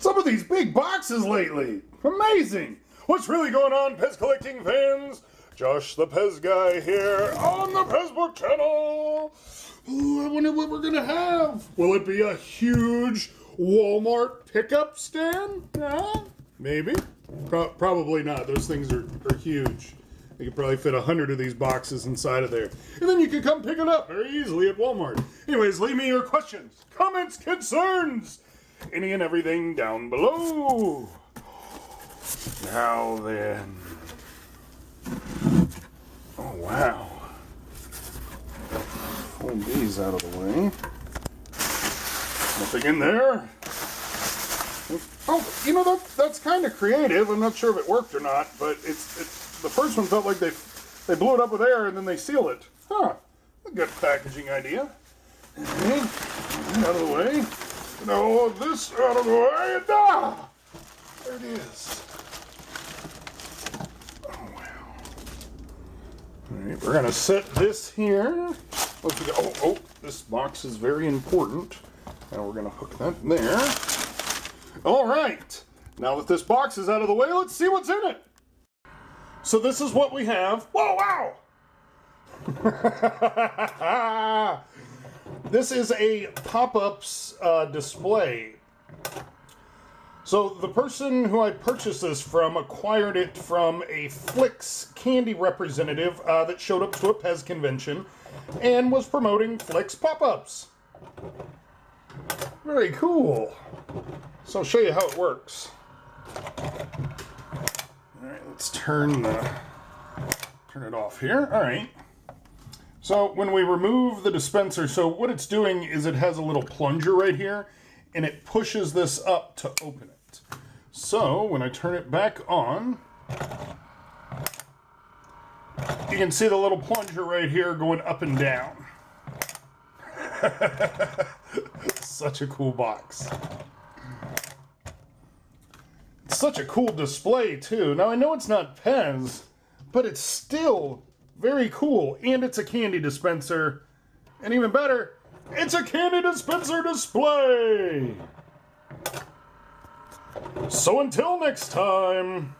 some of these big boxes lately. Amazing. What's really going on, Pez collecting fans? Josh the Pez guy here on the Pezbook channel. Ooh, I wonder what we're gonna have. Will it be a huge Walmart pickup stand? Maybe. Probably not. Those things are huge. You could probably fit 100 of these boxes inside of there. And then you can come pick it up very easily at Walmart. Anyways, leave me your questions, comments, concerns, any and everything down below. Now then. Oh, wow. Pull these out of the way. Nothing in there. Oh, you know, that's kind of creative. I'm not sure if it worked or not, but it's the first one felt like they blew it up with air and then they seal it. Huh. A good packaging idea. Okay. Out of the way. No, this out of the way. Ah! There it is. Oh, wow. All right, we're going to set this here. Oh, this box is very important. Now we're going to hook that there. All right. Now that this box is out of the way, let's see what's in it. So this is what we have. Whoa, wow! This is a pop-ups display. So the person who I purchased this from acquired it from a Flicks candy representative that showed up to a Pez convention and was promoting Flicks pop-ups. Very cool. So I'll show you how it works. Alright, let's turn it off here. Alright. So when we remove the dispenser, so what it's doing is it has a little plunger right here, and it pushes this up to open it. So when I turn it back on, you can see the little plunger right here going up and down. Such a cool box. It's such a cool display too. Now I know it's not Pez, but it's still very cool. And it's a candy dispenser. And even better, it's a candy dispenser display. So until next time.